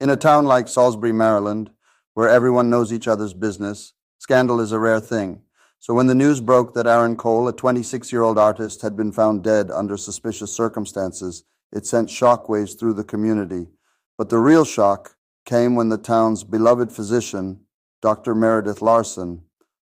In a town like Salisbury, Maryland, where everyone knows each other's business, scandal is a rare thing. So when the news broke that Aaron Cole, a 26-year-old artist, had been found dead under suspicious circumstances, it sent shockwaves through the community. But the real shock came when the town's beloved physician, Dr. Meredith Larson,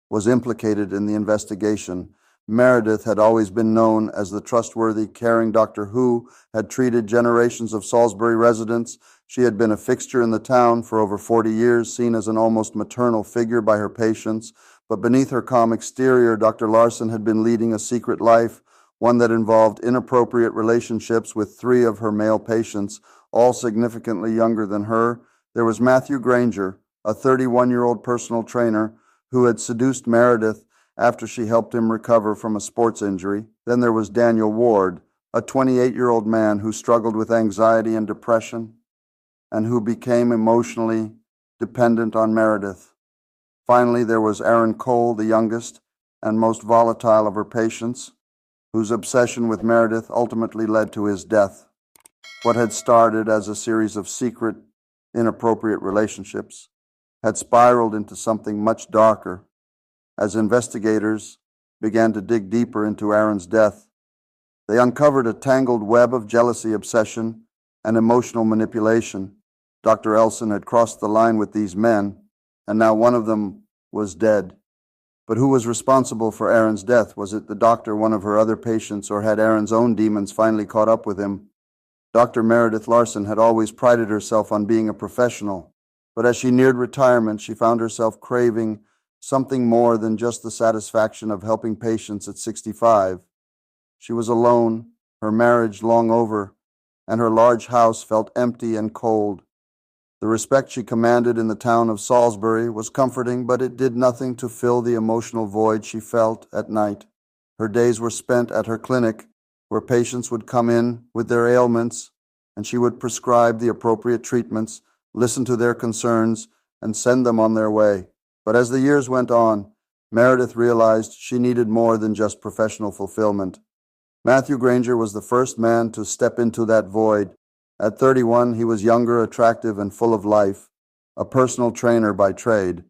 was implicated in the investigation. Meredith had always been known as the trustworthy, caring doctor who had treated generations of Salisbury residents. She had been a fixture in the town for over 40 years, seen as an almost maternal figure by her patients. But beneath her calm exterior, Dr. Larson had been leading a secret life, one that involved inappropriate relationships with 3 of her male patients, all significantly younger than her. There was Matthew Granger, a 31-year-old personal trainer who had seduced Meredith after she helped him recover from a sports injury. Then there was Daniel Ward, a 28-year-old man who struggled with anxiety and depression and who became emotionally dependent on Meredith. Finally, there was Aaron Cole, the youngest and most volatile of her patients, whose obsession with Meredith ultimately led to his death. What had started as a series of secret, inappropriate relationships had spiraled into something much darker. As investigators began to dig deeper into Aaron's death, they uncovered a tangled web of jealousy, obsession, and emotional manipulation. Dr. Elson had crossed the line with these men, and now one of them was dead. But who was responsible for Aaron's death? Was it the doctor, one of her other patients, or had Aaron's own demons finally caught up with him? Dr. Meredith Larson had always prided herself on being a professional, but as she neared retirement, she found herself craving something more than just the satisfaction of helping patients at 65. She was alone, her marriage long over, and her large house felt empty and cold. The respect she commanded in the town of Salsbury was comforting, but it did nothing to fill the emotional void she felt at night. Her days were spent at her clinic, where patients would come in with their ailments, and she would prescribe the appropriate treatments, listen to their concerns, and send them on their way. But as the years went on, Meredith realized she needed more than just professional fulfillment. Matthew Granger was the first man to step into that void. At 31, he was younger, attractive, and full of life, a personal trainer by trade.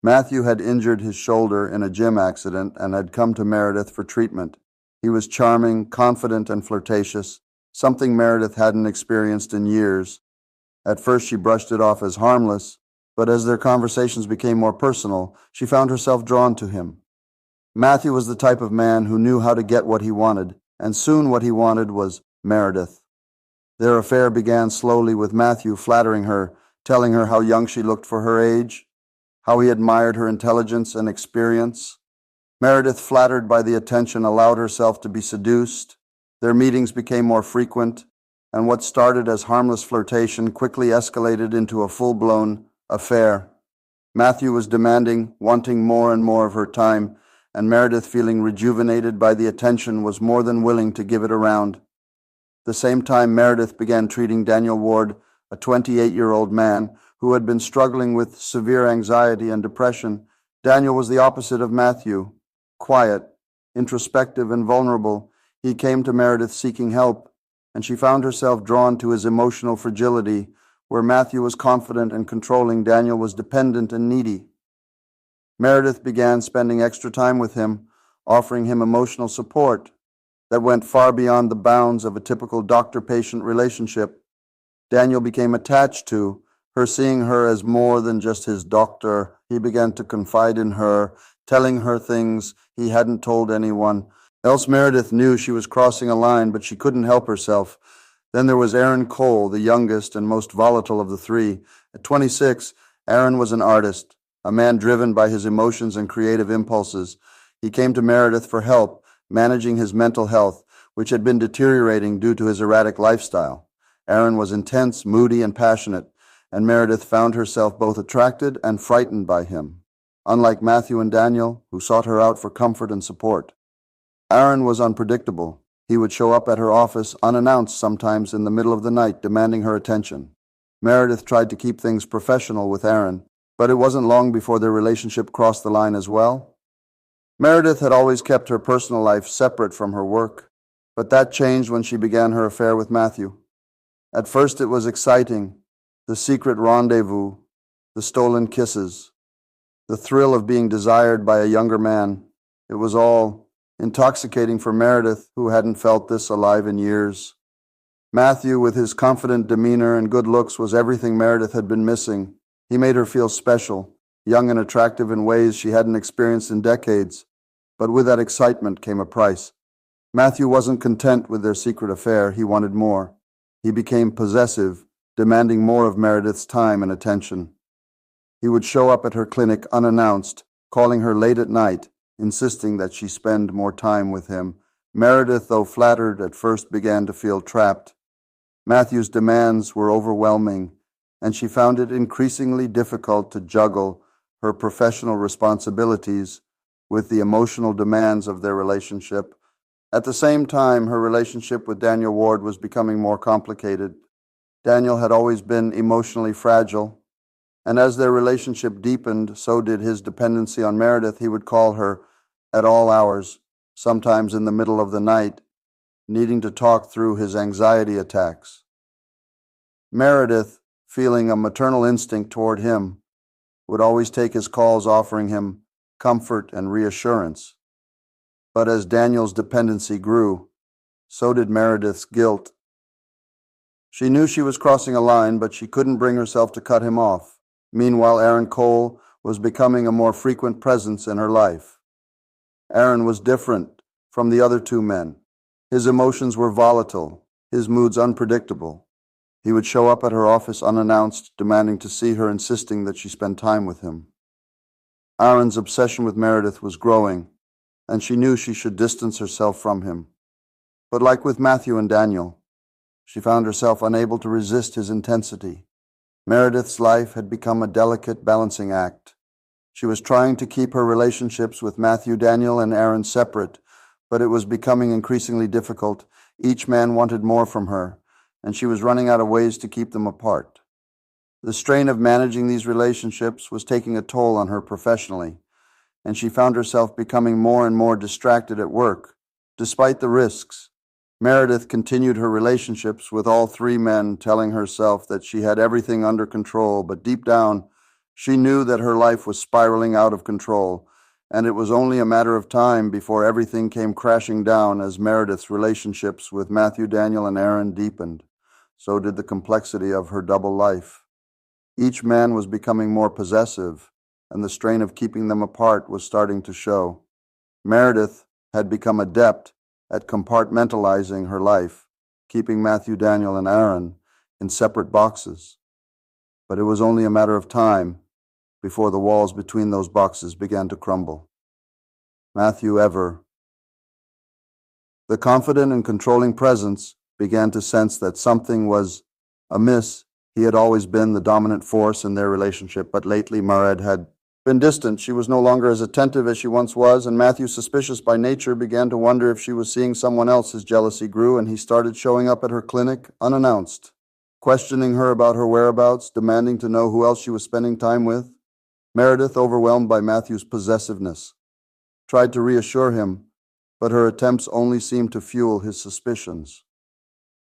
Matthew had injured his shoulder in a gym accident and had come to Meredith for treatment. He was charming, confident, and flirtatious, something Meredith hadn't experienced in years. At first, she brushed it off as harmless, but as their conversations became more personal, she found herself drawn to him. Matthew was the type of man who knew how to get what he wanted, and soon what he wanted was Meredith. Their affair began slowly with Matthew flattering her, telling her how young she looked for her age, how he admired her intelligence and experience. Meredith, flattered by the attention, allowed herself to be seduced. Their meetings became more frequent, and what started as harmless flirtation quickly escalated into a full-blown affair. Matthew was demanding, wanting more and more of her time, and Meredith, feeling rejuvenated by the attention, was more than willing to give it around. At the same time, Meredith began treating Daniel Ward, a 28-year-old man who had been struggling with severe anxiety and depression. Daniel was the opposite of Matthew, quiet, introspective, and vulnerable. He came to Meredith seeking help, and she found herself drawn to his emotional fragility. Where Matthew was confident and controlling, Daniel was dependent and needy. Meredith began spending extra time with him, offering him emotional support that went far beyond the bounds of a typical doctor-patient relationship. Daniel became attached to her, seeing her as more than just his doctor. He began to confide in her, telling her things he hadn't told anyone. Else Meredith knew she was crossing a line, but she couldn't help herself. Then there was Aaron Cole, the youngest and most volatile of the 3. At 26, Aaron was an artist, a man driven by his emotions and creative impulses. He came to Meredith for help, managing his mental health, which had been deteriorating due to his erratic lifestyle. Aaron was intense, moody, and passionate, and Meredith found herself both attracted and frightened by him, unlike Matthew and Daniel, who sought her out for comfort and support. Aaron was unpredictable. He would show up at her office unannounced, sometimes in the middle of the night, demanding her attention. Meredith tried to keep things professional with Aaron, but it wasn't long before their relationship crossed the line as well. Meredith had always kept her personal life separate from her work, but that changed when she began her affair with Matthew. At first it was exciting. the secret rendezvous, the stolen kisses, the thrill of being desired by a younger man. It was all intoxicating for Meredith, who hadn't felt this alive in years. Matthew, with his confident demeanor and good looks, was everything Meredith had been missing. He made her feel special, young and attractive in ways she hadn't experienced in decades. But with that excitement came a price. Matthew wasn't content with their secret affair. He wanted more. He became possessive, demanding more of Meredith's time and attention. He would show up at her clinic unannounced, calling her late at night, insisting that she spend more time with him. Meredith, though flattered, at first began to feel trapped. Matthew's demands were overwhelming, and she found it increasingly difficult to juggle her professional responsibilities with the emotional demands of their relationship. At the same time, her relationship with Daniel Ward was becoming more complicated. Daniel had always been emotionally fragile, and as their relationship deepened, so did his dependency on Meredith. He would call her at all hours, sometimes in the middle of the night, needing to talk through his anxiety attacks. Meredith, feeling a maternal instinct toward him, would always take his calls, offering him comfort and reassurance. But as Daniel's dependency grew, so did Meredith's guilt. She knew she was crossing a line, but she couldn't bring herself to cut him off. Meanwhile, Aaron Cole was becoming a more frequent presence in her life. Aaron was different from the other two men. His emotions were volatile, his moods unpredictable. He would show up at her office unannounced, demanding to see her, insisting that she spend time with him. Aaron's obsession with Meredith was growing, and she knew she should distance herself from him. But like with Matthew and Daniel, she found herself unable to resist his intensity. Meredith's life had become a delicate balancing act. She was trying to keep her relationships with Matthew, Daniel, and Aaron separate, but it was becoming increasingly difficult. Each man wanted more from her, and she was running out of ways to keep them apart. The strain of managing these relationships was taking a toll on her professionally, and she found herself becoming more and more distracted at work. Despite the risks, Meredith continued her relationships with all three men, telling herself that she had everything under control, but deep down, she knew that her life was spiraling out of control, and it was only a matter of time before everything came crashing down as Meredith's relationships with Matthew, Daniel, and Aaron deepened. So did the complexity of her double life. Each man was becoming more possessive, and the strain of keeping them apart was starting to show. Meredith had become adept at compartmentalizing her life, keeping Matthew, Daniel, and Aaron in separate boxes. But it was only a matter of time before the walls between those boxes began to crumble. Matthew ever. The confident and controlling presence began to sense that something was amiss. He had always been the dominant force in their relationship, but lately Merand had been distant. She was no longer as attentive as she once was, and Matthew, suspicious by nature, began to wonder if she was seeing someone else. His jealousy grew, and he started showing up at her clinic unannounced, questioning her about her whereabouts, demanding to know who else she was spending time with. Meredith, overwhelmed by Matthew's possessiveness, tried to reassure him, but her attempts only seemed to fuel his suspicions.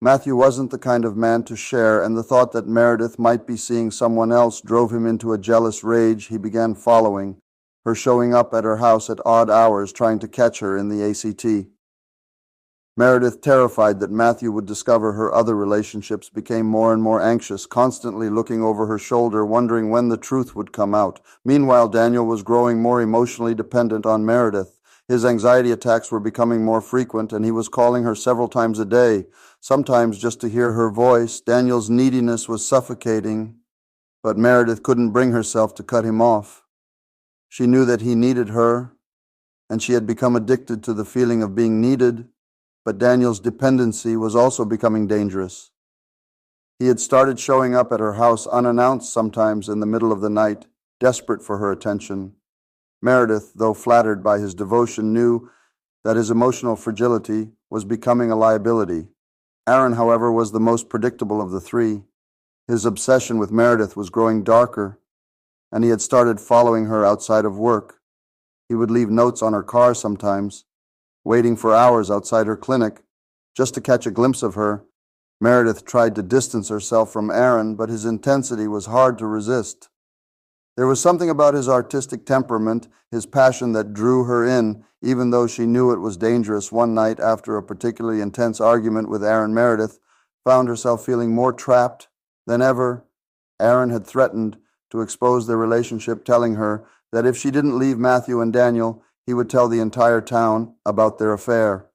Matthew wasn't the kind of man to share, and the thought that Meredith might be seeing someone else drove him into a jealous rage. He began following her, showing up at her house at odd hours, trying to catch her in the ACT. Meredith, terrified that Matthew would discover her other relationships, became more and more anxious, constantly looking over her shoulder, wondering when the truth would come out. Meanwhile, Daniel was growing more emotionally dependent on Meredith. His anxiety attacks were becoming more frequent, and he was calling her several times a day, sometimes just to hear her voice. Daniel's neediness was suffocating, but Meredith couldn't bring herself to cut him off. She knew that he needed her, and she had become addicted to the feeling of being needed, but Daniel's dependency was also becoming dangerous. He had started showing up at her house unannounced, sometimes in the middle of the night, desperate for her attention. Meredith, though flattered by his devotion, knew that his emotional fragility was becoming a liability. Aaron, however, was the most predictable of the three. His obsession with Meredith was growing darker, and he had started following her outside of work. He would leave notes on her car sometimes, waiting for hours outside her clinic, just to catch a glimpse of her. Meredith tried to distance herself from Aaron, but his intensity was hard to resist. There was something about his artistic temperament, his passion, that drew her in, even though she knew it was dangerous. One night, after a particularly intense argument with Aaron, Meredith found herself feeling more trapped than ever. Aaron had threatened to expose their relationship, telling her that if she didn't leave Matthew and Daniel, he would tell the entire town about their affair.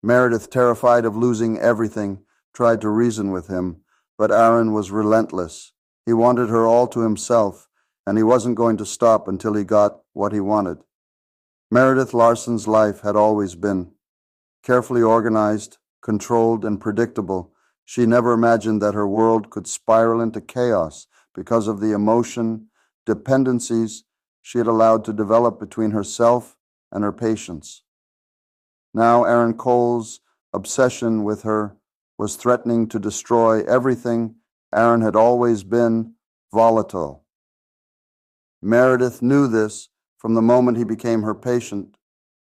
Meredith, terrified of losing everything, tried to reason with him, but Aaron was relentless. He wanted her all to himself, and he wasn't going to stop until he got what he wanted. Meredith Larson's life had always been carefully organized, controlled, and predictable. She never imagined that her world could spiral into chaos because of the dependencies she had allowed to develop between herself and her patients. Now Aaron Cole's obsession with her was threatening to destroy everything. Aaron had always been volatile. Meredith knew this from the moment he became her patient.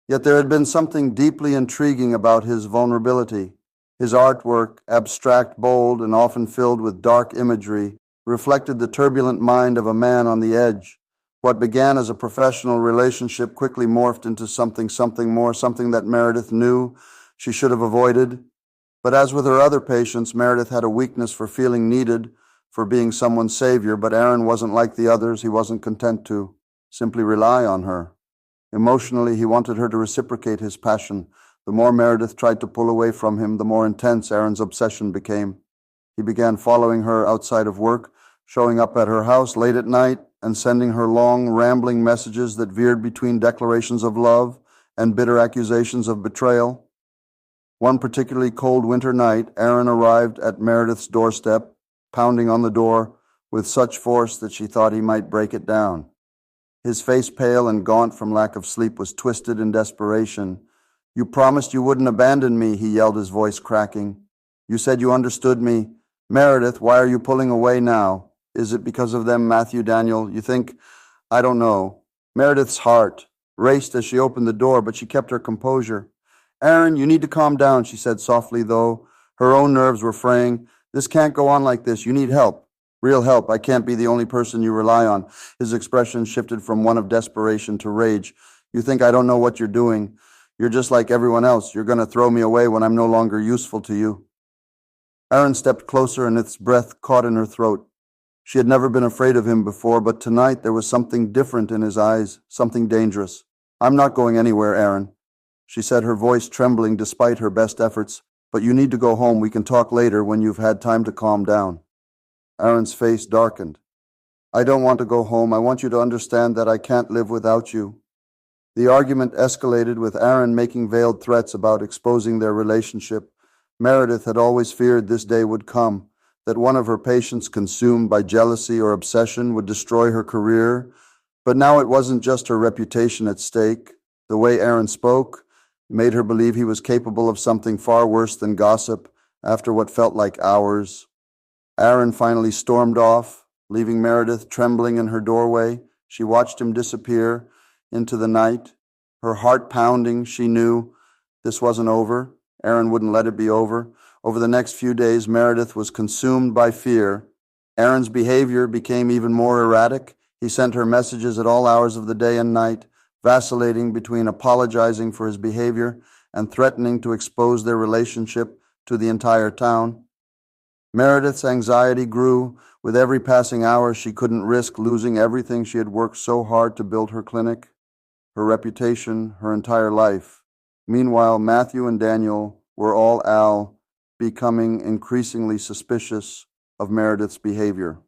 Yet there had been something deeply intriguing about his vulnerability. His artwork, abstract, bold, and often filled with dark imagery, reflected the turbulent mind of a man on the edge. What began as a professional relationship quickly morphed into something more, something that Meredith knew she should have avoided. But as with her other patients, Meredith had a weakness for feeling needed, for being someone's savior, but Aaron wasn't like the others. He wasn't content to simply rely on her. Emotionally, he wanted her to reciprocate his passion. The more Meredith tried to pull away from him, the more intense Aaron's obsession became. He began following her outside of work, showing up at her house late at night, and sending her long, rambling messages that veered between declarations of love and bitter accusations of betrayal. One particularly cold winter night, Aaron arrived at Meredith's doorstep, pounding on the door with such force that she thought he might break it down. His face, pale and gaunt from lack of sleep, was twisted in desperation. "You promised you wouldn't abandon me," he yelled, his voice cracking. "You said you understood me. Meredith, why are you pulling away now? Is it because of them, Matthew, Daniel? You think, I don't know." Meredith's heart raced as she opened the door, but she kept her composure. "Aaron, you need to calm down," she said softly, though her own nerves were fraying. "This can't go on like this. You need help. Real help. I can't be the only person you rely on." His expression shifted from one of desperation to rage. "You think I don't know what you're doing? You're just like everyone else. You're going to throw me away when I'm no longer useful to you." Aaron stepped closer, and its breath caught in her throat. She had never been afraid of him before, but tonight there was something different in his eyes, something dangerous. "I'm not going anywhere, Aaron," she said, her voice trembling despite her best efforts. "But you need to go home. We can talk later when you've had time to calm down." Aaron's face darkened. "I don't want to go home. I want you to understand that I can't live without you." The argument escalated, with Aaron making veiled threats about exposing their relationship. Meredith had always feared this day would come, that one of her patients, consumed by jealousy or obsession, would destroy her career. But now it wasn't just her reputation at stake. The way Aaron spoke made her believe he was capable of something far worse than gossip. After what felt like hours, Aaron finally stormed off, leaving Meredith trembling in her doorway. She watched him disappear into the night, her heart pounding. She knew this wasn't over. Aaron wouldn't let it be over. Over the next few days, Meredith was consumed by fear. Aaron's behavior became even more erratic. He sent her messages at all hours of the day and night, vacillating between apologizing for his behavior and threatening to expose their relationship to the entire town. Meredith's anxiety grew. With every passing hour, she couldn't risk losing everything she had worked so hard to build: her clinic, her reputation, her entire life. Meanwhile, Matthew and Daniel were all becoming increasingly suspicious of Meredith's behavior.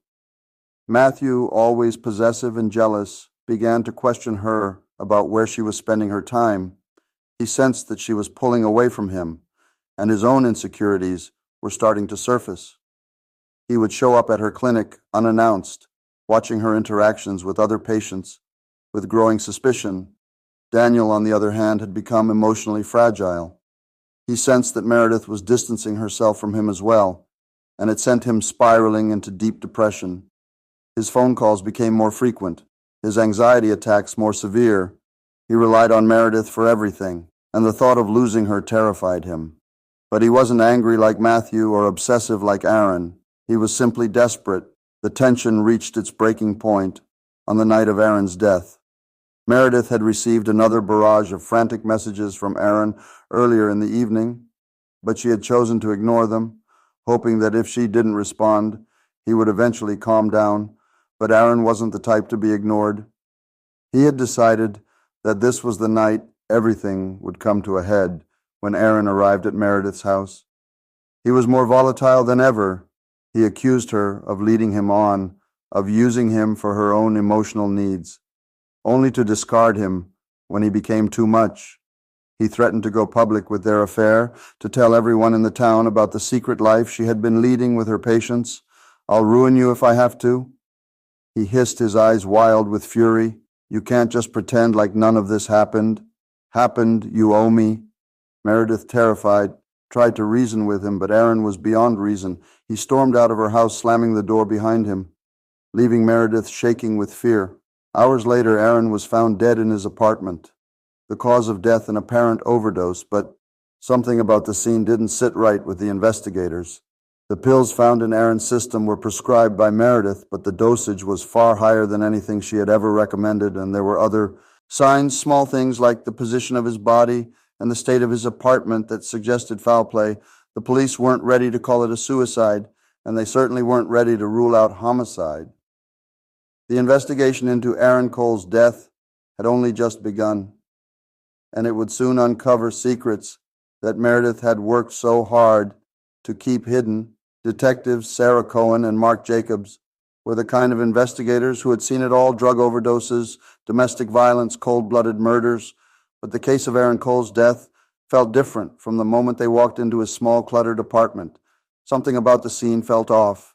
Matthew, always possessive and jealous, began to question her about where she was spending her time. He sensed that she was pulling away from him, and his own insecurities were starting to surface. He would show up at her clinic unannounced, watching her interactions with other patients with growing suspicion. Daniel, on the other hand, had become emotionally fragile. He sensed that Meredith was distancing herself from him as well, and it sent him spiraling into deep depression. His phone calls became more frequent, his anxiety attacks more severe. He relied on Meredith for everything, and the thought of losing her terrified him. But he wasn't angry like Matthew or obsessive like Aaron. He was simply desperate. The tension reached its breaking point on the night of Aaron's death. Meredith had received another barrage of frantic messages from Aaron earlier in the evening, but she had chosen to ignore them, hoping that if she didn't respond, he would eventually calm down. But Aaron wasn't the type to be ignored. He had decided that this was the night everything would come to a head when Aaron arrived at Meredith's house. He was more volatile than ever. He accused her of leading him on, of using him for her own emotional needs, only to discard him when he became too much. He threatened to go public with their affair, to tell everyone in the town about the secret life she had been leading with her patients. "I'll ruin you if I have to." He hissed, his eyes wild with fury. "You can't just pretend like none of this happened. Happened, you owe me." Meredith, terrified, tried to reason with him, but Aaron was beyond reason. He stormed out of her house, slamming the door behind him, leaving Meredith shaking with fear. Hours later, Aaron was found dead in his apartment. The cause of death an apparent overdose, but something about the scene didn't sit right with the investigators. The pills found in Aaron's system were prescribed by Meredith, but the dosage was far higher than anything she had ever recommended, and there were other signs, small things like the position of his body and the state of his apartment, that suggested foul play. The police weren't ready to call it a suicide, and they certainly weren't ready to rule out homicide. The investigation into Aaron Cole's death had only just begun, and it would soon uncover secrets that Meredith had worked so hard to keep hidden. Detectives Sarah Cohen and Mark Jacobs were the kind of investigators who had seen it all: drug overdoses, domestic violence, cold-blooded murders. But the case of Aaron Cole's death felt different from the moment they walked into his small, cluttered apartment. Something about the scene felt off.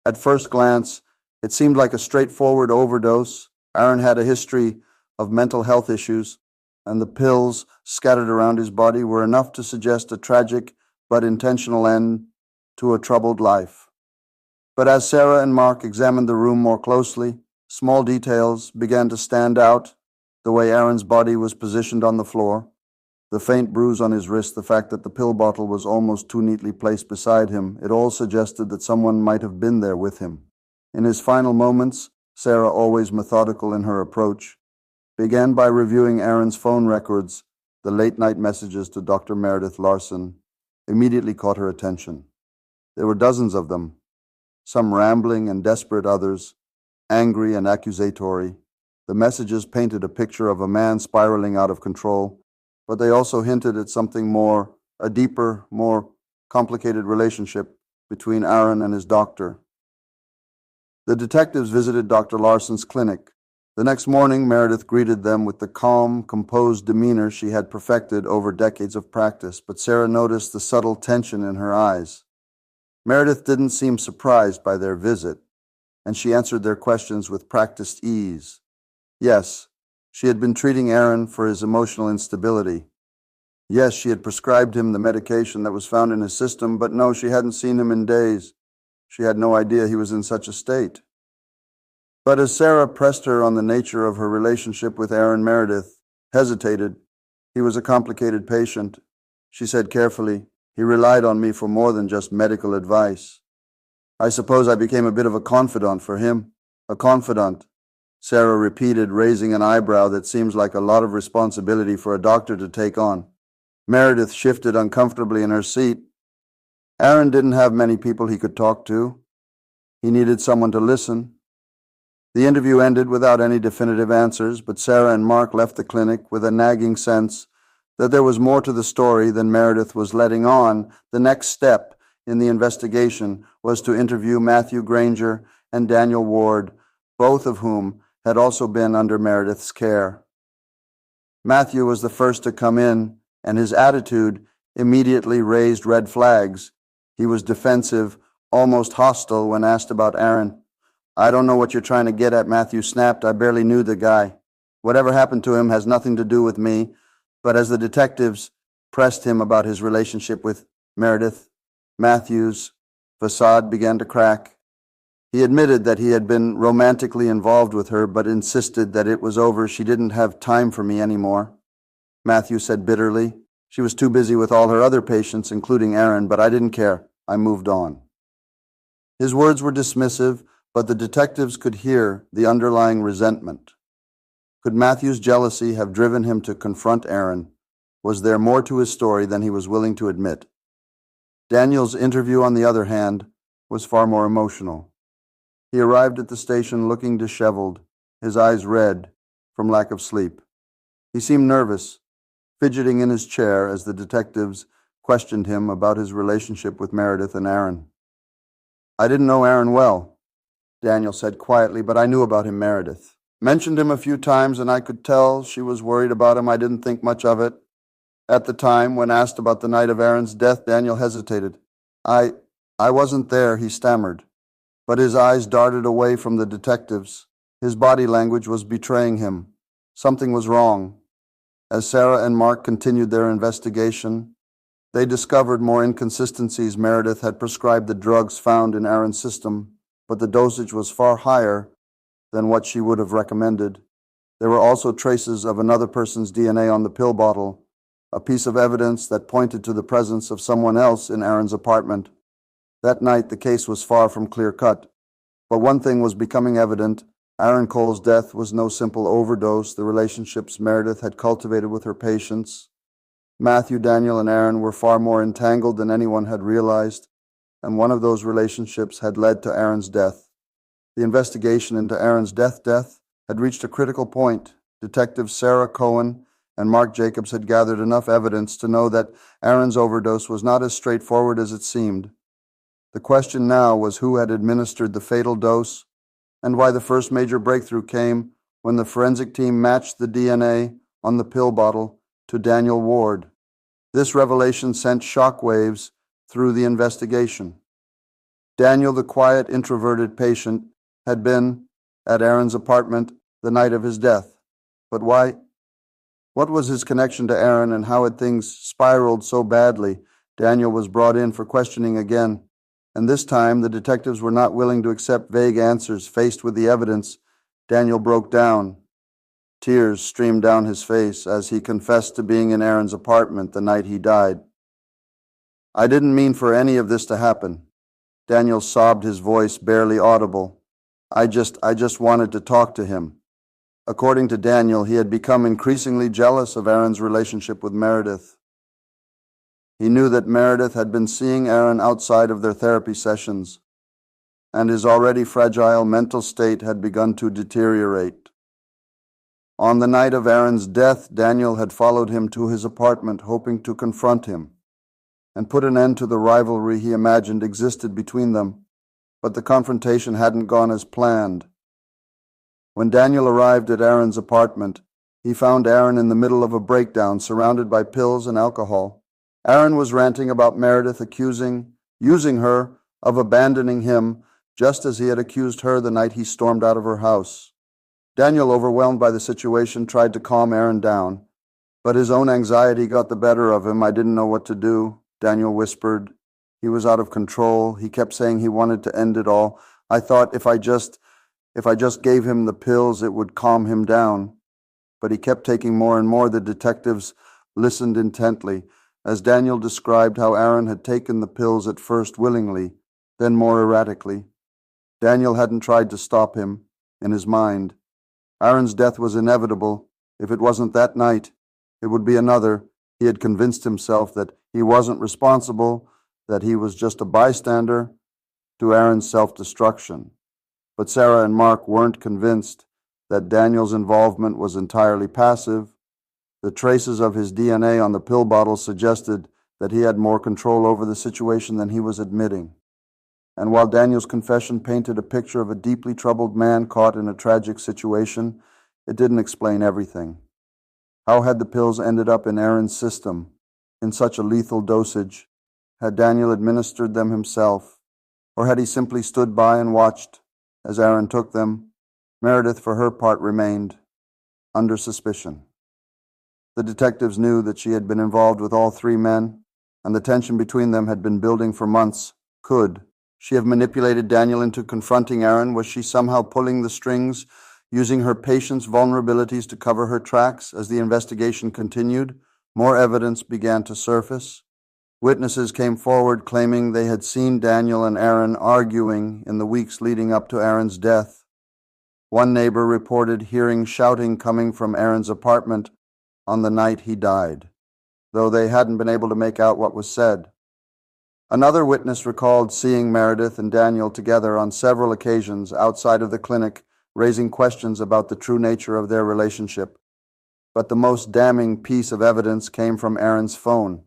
At first glance, it seemed like a straightforward overdose. Aaron had a history of mental health issues, and the pills scattered around his body were enough to suggest a tragic but intentional end to a troubled life. But as Sarah and Mark examined the room more closely, small details began to stand out: the way Aaron's body was positioned on the floor, the faint bruise on his wrist, the fact that the pill bottle was almost too neatly placed beside him. It all suggested that someone might have been there with him. In his final moments, Sarah, always methodical in her approach, began by reviewing Aaron's phone records. The late-night messages to Dr. Meredith Larson immediately caught her attention. There were dozens of them, some rambling and desperate, others angry and accusatory. The messages painted a picture of a man spiraling out of control, but they also hinted at something more, a deeper, more complicated relationship between Aaron and his doctor. The detectives visited Dr. Larson's clinic. The next morning, Meredith greeted them with the calm, composed demeanor she had perfected over decades of practice, but Sarah noticed the subtle tension in her eyes. Meredith didn't seem surprised by their visit, and she answered their questions with practiced ease. Yes, she had been treating Aaron for his emotional instability. Yes, she had prescribed him the medication that was found in his system, but no, she hadn't seen him in days. She had no idea he was in such a state. But as Sarah pressed her on the nature of her relationship with Aaron, Meredith hesitated. He was a complicated patient. She said carefully, "He relied on me for more than just medical advice. I suppose I became a bit of a confidant for him." "A confidant," Sarah repeated, raising an eyebrow that seems like a lot of responsibility for a doctor to take on. Meredith shifted uncomfortably in her seat. Aaron didn't have many people he could talk to. He needed someone to listen. The interview ended without any definitive answers, but Sarah and Mark left the clinic with a nagging sense that there was more to the story than Meredith was letting on. The next step in the investigation was to interview Matthew Granger and Daniel Ward, both of whom had also been under Meredith's care. Matthew was the first to come in, and his attitude immediately raised red flags. He was defensive, almost hostile when asked about Aaron. "I don't know what you're trying to get at," Matthew snapped. "I barely knew the guy. Whatever happened to him has nothing to do with me." But as the detectives pressed him about his relationship with Meredith, Matthew's facade began to crack. He admitted that he had been romantically involved with her, but insisted that it was over. "She didn't have time for me anymore," Matthew said bitterly. She was too busy with all her other patients, including Aaron, but I didn't care. I moved on. His words were dismissive, but the detectives could hear the underlying resentment. Could Matthew's jealousy have driven him to confront Aaron? Was there more to his story than he was willing to admit? Daniel's interview, on the other hand, was far more emotional. He arrived at the station looking disheveled, his eyes red from lack of sleep. He seemed nervous, fidgeting in his chair as the detectives questioned him about his relationship with Meredith and Aaron. I didn't know Aaron well, Daniel said quietly, but I knew about him, Meredith. Mentioned him a few times, and I could tell she was worried about him. I didn't think much of it. At the time, when asked about the night of Aaron's death, Daniel hesitated. I wasn't there, he stammered. But his eyes darted away from the detectives. His body language was betraying him. Something was wrong. As Sarah and Mark continued their investigation, they discovered more inconsistencies. Meredith had prescribed the drugs found in Aaron's system, but the dosage was far higher than what she would have recommended. There were also traces of another person's DNA on the pill bottle, a piece of evidence that pointed to the presence of someone else in Aaron's apartment. That night, the case was far from clear-cut. But one thing was becoming evident. Aaron Cole's death was no simple overdose. The relationships Meredith had cultivated with her patients, Matthew, Daniel, and Aaron, were far more entangled than anyone had realized, and one of those relationships had led to Aaron's death. The investigation into Aaron's death had reached a critical point. Detectives Sarah Cohen and Mark Jacobs had gathered enough evidence to know that Aaron's overdose was not as straightforward as it seemed. The question now was who had administered the fatal dose, and why the first major breakthrough came when the forensic team matched the DNA on the pill bottle to Daniel Ward. This revelation sent shockwaves through the investigation. Daniel, the quiet, introverted patient, had been at Aaron's apartment the night of his death. But why? What was his connection to Aaron, and how had things spiraled so badly? Daniel was brought in for questioning again, and this time the detectives were not willing to accept vague answers. Faced with the evidence, Daniel broke down. Tears streamed down his face as he confessed to being in Aaron's apartment the night he died. I didn't mean for any of this to happen. Daniel sobbed, his voice barely audible. I just wanted to talk to him. According to Daniel, he had become increasingly jealous of Aaron's relationship with Meredith. He knew that Meredith had been seeing Aaron outside of their therapy sessions, and his already fragile mental state had begun to deteriorate. On the night of Aaron's death, Daniel had followed him to his apartment, hoping to confront him and put an end to the rivalry he imagined existed between them, but the confrontation hadn't gone as planned. When Daniel arrived at Aaron's apartment, he found Aaron in the middle of a breakdown, surrounded by pills and alcohol. Aaron was ranting about Meredith, using her of abandoning him, just as he had accused her the night he stormed out of her house. Daniel, overwhelmed by the situation, tried to calm Aaron down, but his own anxiety got the better of him. I didn't know what to do, Daniel whispered. He was out of control. He kept saying he wanted to end it all. I thought if I just gave him the pills, it would calm him down. But he kept taking more and more. The detectives listened intently as Daniel described how Aaron had taken the pills at first willingly, then more erratically. Daniel hadn't tried to stop him. In his mind, Aaron's death was inevitable. If it wasn't that night, it would be another. He had convinced himself that he wasn't responsible, that he was just a bystander to Aaron's self-destruction. But Sarah and Mark weren't convinced that Daniel's involvement was entirely passive. The traces of his DNA on the pill bottle suggested that he had more control over the situation than he was admitting. And while Daniel's confession painted a picture of a deeply troubled man caught in a tragic situation, it didn't explain everything. How had the pills ended up in Aaron's system in such a lethal dosage? Had Daniel administered them himself, or had he simply stood by and watched as Aaron took them? Meredith, for her part, remained under suspicion. The detectives knew that she had been involved with all three men, and the tension between them had been building for months. Could she have manipulated Daniel into confronting Aaron? Was she somehow pulling the strings, using her patient's vulnerabilities to cover her tracks as the investigation continued? More evidence began to surface. Witnesses came forward claiming they had seen Daniel and Aaron arguing in the weeks leading up to Aaron's death. One neighbor reported hearing shouting coming from Aaron's apartment on the night he died, though they hadn't been able to make out what was said. Another witness recalled seeing Meredith and Daniel together on several occasions outside of the clinic, raising questions about the true nature of their relationship. But the most damning piece of evidence came from Aaron's phone.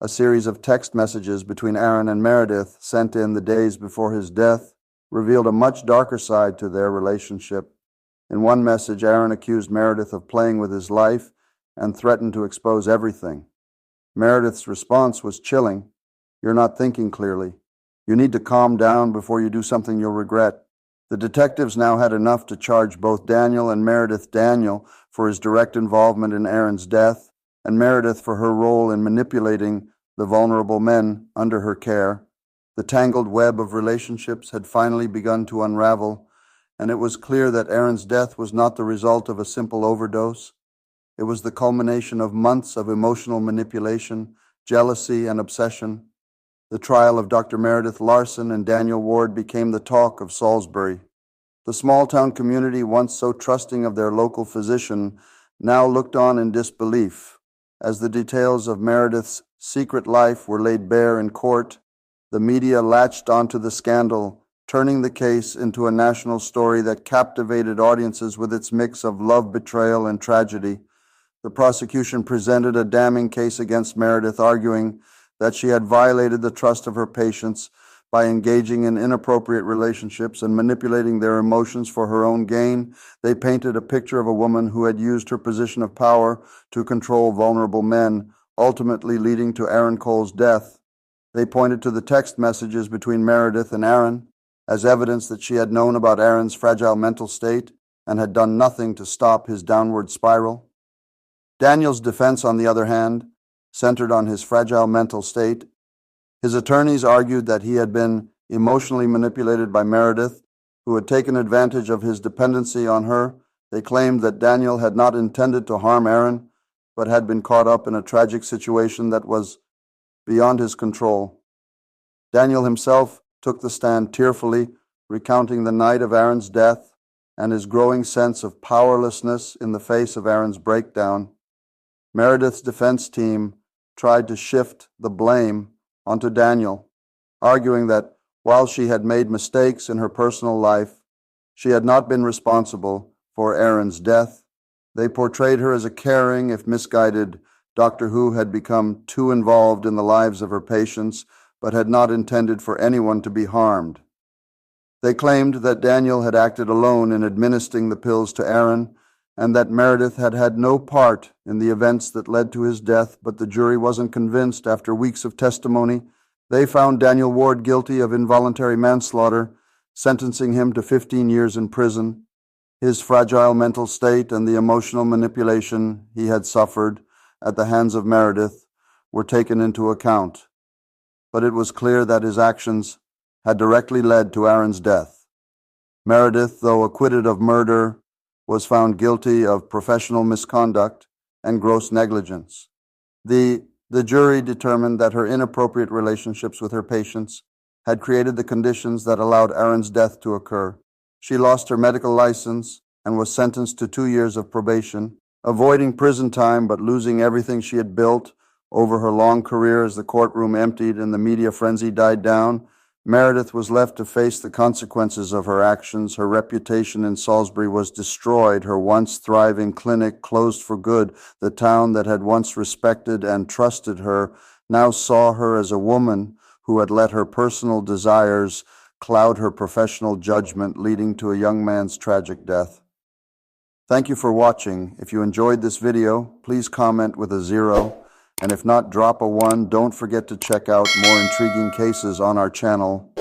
A series of text messages between Aaron and Meredith, sent in the days before his death, revealed a much darker side to their relationship. In one message, Aaron accused Meredith of playing with his life and threatened to expose everything. Meredith's response was chilling. "You're not thinking clearly. You need to calm down before you do something you'll regret." The detectives now had enough to charge both Daniel and Meredith. Daniel for his direct involvement in Aaron's death, and Meredith for her role in manipulating the vulnerable men under her care. The tangled web of relationships had finally begun to unravel, and it was clear that Aaron's death was not the result of a simple overdose. It was the culmination of months of emotional manipulation, jealousy, and obsession. The trial of Dr. Meredith Larson and Daniel Ward became the talk of Salisbury. The small-town community, once so trusting of their local physician, now looked on in disbelief. As the details of Meredith's secret life were laid bare in court, the media latched onto the scandal, turning the case into a national story that captivated audiences with its mix of love, betrayal, and tragedy. The prosecution presented a damning case against Meredith, arguing that she had violated the trust of her patients by engaging in inappropriate relationships and manipulating their emotions for her own gain. They painted a picture of a woman who had used her position of power to control vulnerable men, ultimately leading to Aaron Cole's death. They pointed to the text messages between Meredith and Aaron as evidence that she had known about Aaron's fragile mental state and had done nothing to stop his downward spiral. Daniel's defense, on the other hand, centered on his fragile mental state. His attorneys argued that he had been emotionally manipulated by Meredith, who had taken advantage of his dependency on her. They claimed that Daniel had not intended to harm Aaron, but had been caught up in a tragic situation that was beyond his control. Daniel himself took the stand tearfully, recounting the night of Aaron's death and his growing sense of powerlessness in the face of Aaron's breakdown. Meredith's defense team tried to shift the blame onto Daniel, arguing that while she had made mistakes in her personal life, she had not been responsible for Aaron's death. They portrayed her as a caring, if misguided, doctor who had become too involved in the lives of her patients, but had not intended for anyone to be harmed. They claimed that Daniel had acted alone in administering the pills to Aaron, and that Meredith had had no part in the events that led to his death, but the jury wasn't convinced. After weeks of testimony, they found Daniel Ward guilty of involuntary manslaughter, sentencing him to 15 years in prison. His fragile mental state and the emotional manipulation he had suffered at the hands of Meredith were taken into account. But it was clear that his actions had directly led to Aaron's death. Meredith, though acquitted of murder, was found guilty of professional misconduct and gross negligence. The jury determined that her inappropriate relationships with her patients had created the conditions that allowed Aaron's death to occur. She lost her medical license and was sentenced to 2 years of probation, avoiding prison time but losing everything she had built over her long career. As the courtroom emptied and the media frenzy died down, Meredith was left to face the consequences of her actions. Her reputation in Salisbury was destroyed. Her once thriving clinic closed for good. The town that had once respected and trusted her now saw her as a woman who had let her personal desires cloud her professional judgment, leading to a young man's tragic death. Thank you for watching. If you enjoyed this video, please comment with a 0. And if not, drop a 1. Don't forget to check out more intriguing cases on our channel.